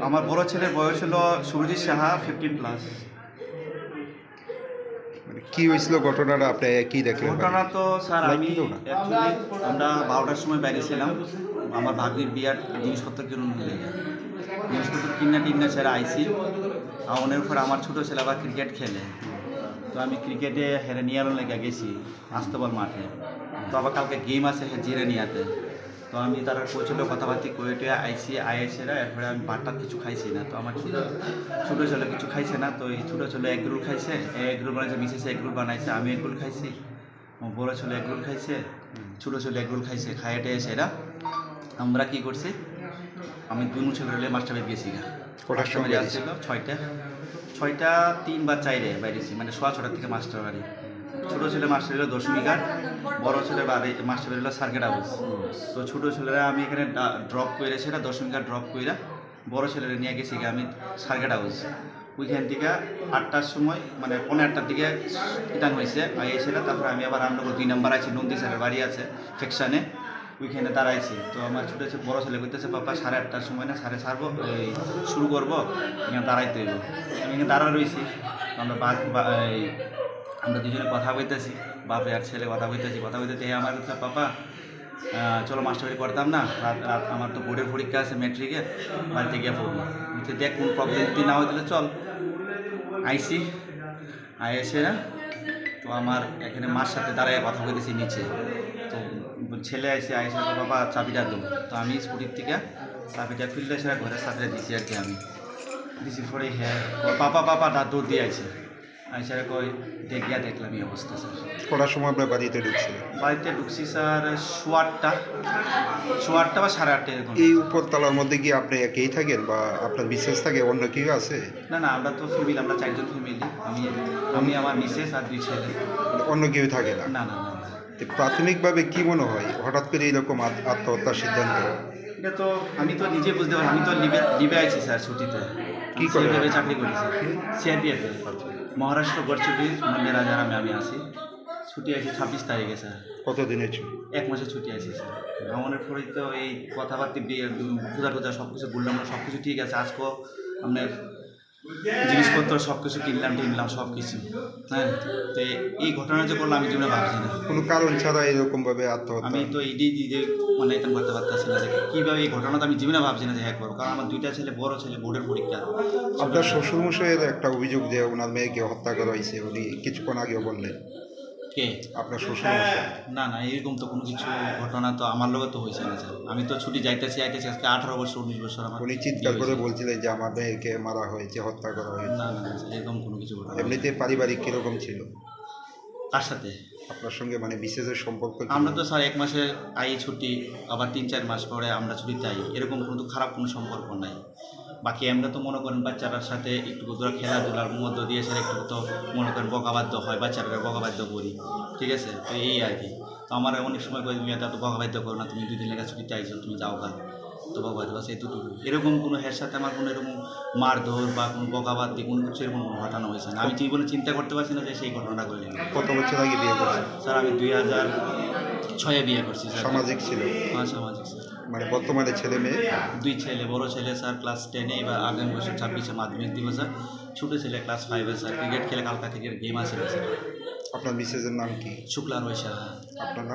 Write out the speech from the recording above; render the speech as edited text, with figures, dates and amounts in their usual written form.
আমার বড় ছেলের বয়স হলো সুরজিৎ সাহা 15+। কি হয়েছিল ঘটনাটা? আপনি কি দেখলেন? ঘটনা তো স্যার আমি অ্যাকচুয়ালি আমরা 12টার সময় বাইরে ছিলাম আমার ভাগ্নির বিয়ার জিনিসপত্র কিনুন হয়ে জিনিসপত্র কিনা ছেড়ে আইসি আউনের উপর আমার ছোটো ছেলে আবার ক্রিকেট খেলে, তো আমি ক্রিকেটে হেরে নিয়ে লেগে গেছি আস্তবল মাঠে। তো আবার কালকে গেম আছে জিরানিয়াতে, তো আমি তারা কইছিল কথাবার্তি কইটে আইসি আইএসেরা, এরপরে আমি ভাতটা কিছু খাইছি না। তো আমার ছোটো ছেলে কিছু খাইছে না, তো এই ছোটো ছেলে এগ রোল খাইছে, এগ রোল বানাইছে, মিসেস এগ রোল বানাইছে, আমি এগ রোল খাইছি, আমার বড়ো ছেলে এগ রোল খাইছে, ছোটো ছেলে এগ রোল খাইছে। খাইটে এসে এরা আমরা কী করছি, আমি দুই ছেলে রেলে মাস্টারে গেছি গা। কটার সময় আসছিল 6টা 3 বা 4 বাইরেছি, মানে 6:30 থেকে মাস্টার বাড়ি। ছোটো ছেলে মাস্টার এলো 10 ঘাট, বড়ো ছেলে বাড়ি মাস্টার এলো সার্কেট হাউস। তো ছোটো ছেলেরা আমি এখানে ড্রপ করে সেটা 10 ঘাট ড্রপ করে বড়ো ছেলেরা নিয়ে গেছি আমি সার্কেট হাউস। ওইখান থেকে 8টার সময় মানে 8:15 দিকে ইটান হয়েছে আইএসেরা। তারপরে আমি আবার রামনগর 2 নম্বর আছি, নন্দী স্যারের বাড়ি আছে সেকশানে, ওইখানে দাঁড়াইছি। তো আমার ছোটো বড়ো ছেলে কইতেছে পাপা 8:30টার সময় না 8:30 ছাড়বো, এই শুরু করবো, এখানে দাঁড়াইতে হইব। আমি এখানে দাঁড়া রয়েছি, আমরা দুজনে কথা বলতেছি, বাপে আর ছেলে কথা বলতেছি। আমার কাছে পাপা চলো মাস্টারি করতাম না, রাত আমার তো বোর্ডের পরীক্ষা আছে ম্যাট্রিকের, বাড়িতে গিয়ে পড়বো। দেখ কোন প্রবলেম যদি না হয়ে দিলে চল। আইসি আইএসে না, তো আমার এখানে মার সাথে দাঁড়ায় কথা বলতেছি নিচে। তো ছেলে আইসে বাবা চাবিটা দেবো, তো আমি স্কুটির থেকে চাবিটা খুললে সেটা ঘরের সাথে দিছি আর কি। আমি দিছি পরে হ্যাঁ পাপা দৌড় দিয়ে আইসে আইসারে কই গিয়া দেখলাম এই অবস্থা স্যার। কটার সময় আপনার বাড়িতে ঢুকছিলেন? বাড়িতে ঢুকছি স্যার 8:15 বা 8:30 এরকম। এই উপরতলার মধ্যে কি আপনি একেই থাকেন বা আপনার বিশেষ থাকে, অন্য কেউ আছে? না আমরা তো ফ্যামিলি, আমরা 4 জন ফ্যামিলি, আমি আমার মিসেস আর 2 ছেলে। অন্য কেউ থাকে না? না। প্রাথমিকভাবে কি মনে হয় হঠাৎ করে এইরকম আত্মহত্যার সিদ্ধান্ত? এটা তো আমি তো নিজে বুঝতে পারি, আমি তো লিবে আইছি স্যার ছুটিতে। কি করে চাকরি করেছি সিআরপিএফে, মহারাষ্ট্র গড়ছুটি মন্দির রাজার আমি আছি। ছুটি আছে 26 তারিখে স্যার। কতদিনের ছুটি? 1 মাসের ছুটি আছে স্যার। ভ্রমণের পরে তো এই কথাবার্তা পূজা সব কিছু বললাম, সব কিছু ঠিক আছে। আজকেও আপনার জিনিসপত্র সব কিছু কিনলাম সব কিছু, হ্যাঁ। তো এই ঘটনা যে করলাম আমি জীবনে ভাবছি না, কোনো কারণ ছাড়া এরকমভাবে আত্মহত্যা। আমি তো যে মানে এটা করতে পারতেছি না যে কীভাবে এই ঘটনা তো আমি জীবনে ভাবছি না যে হ্যাঁ করবো, কারণ আমার 2টা ছেলে, বড় ছেলে বোর্ডের পরীক্ষা। আপনার শ্বশুরমশাইয়ের একটা অভিযোগ যে ওনার মেয়েকে হত্যা করা হয়েছে, উনি কিছুক্ষণ আগেও বললেন। কে? আপনার শ্বশুরমশাই। না এরকম তো কোনো কিছু ঘটনা তো আমার লোক তো হয়েছে না স্যার। আমি তো ছুটি যাইতেছি আজকে 18 বছর 19 বছর আমার। উনি চিৎকার করে বলছিলেন যে আমার মেয়েকে মারা হয়েছে, হত্যা করা হয়েছে। না স্যার, এরকম কোনো কিছু ঘটনা। এমনিতে পারিবারিক কীরকম ছিল তার সাথে আপনার সঙ্গে, মানে বিশেষের সম্পর্ক? আমরা তো স্যার 1 মাসে আই ছুটি, আবার 3-4 মাস পরে আমরা ছুটিতে আই, এরকম কিন্তু খারাপ কোনো সম্পর্ক নাই। বাকি আমরা তো মনে করেন বাচ্চাটার সাথে একটু ধরো খেলাধুলার মধ্য দিয়ে স্যার একটু তো মনে করেন বকাবাদ্য হয়, বাচ্চারা বকাবাদ্য করি, ঠিক আছে। তো এই আর কি। তো আমার অনেক সময় কই তুমি এত বকাবাদ্য করো না, তুমি 2 দিন লেগে ছুটিতে আইছো, তুমি যাও গা, তো বকাবাদ্য বাস এতটুকু। এরকম কোনো হের সাথে আমার কোনো এরকম মারধর বা কোনো বকাবাদ্য কোনো কিছু এরকম কোনো ঘটনা হয়েছে না। আমি জীবনে চিন্তা করতে পারছি না যে সেই ঘটনাটা করে নিলাম। কত বছর আগে বিয়ে করছেন? স্যার আমি 2006-এ বিয়ে করছি স্যার। সামাজিক ছিল? হ্যাঁ সামাজিক স্যার। মানে বর্তমানে ছেলে মেয়ে? 2 ছেলে, বড় ছেলে স্যার ক্লাস 10-এ, এবার আগামী বছর 26-এ মাধ্যমিক দিব স্যার। ছোটো ছেলে ক্লাস 5-এ স্যার। ক্রিকেট খেলে কালকা ক্রিকেট গেম আছে স্যার। আপনার মিসেসের নাম কি? শুক্লা রয়েছে। আপনার নাম?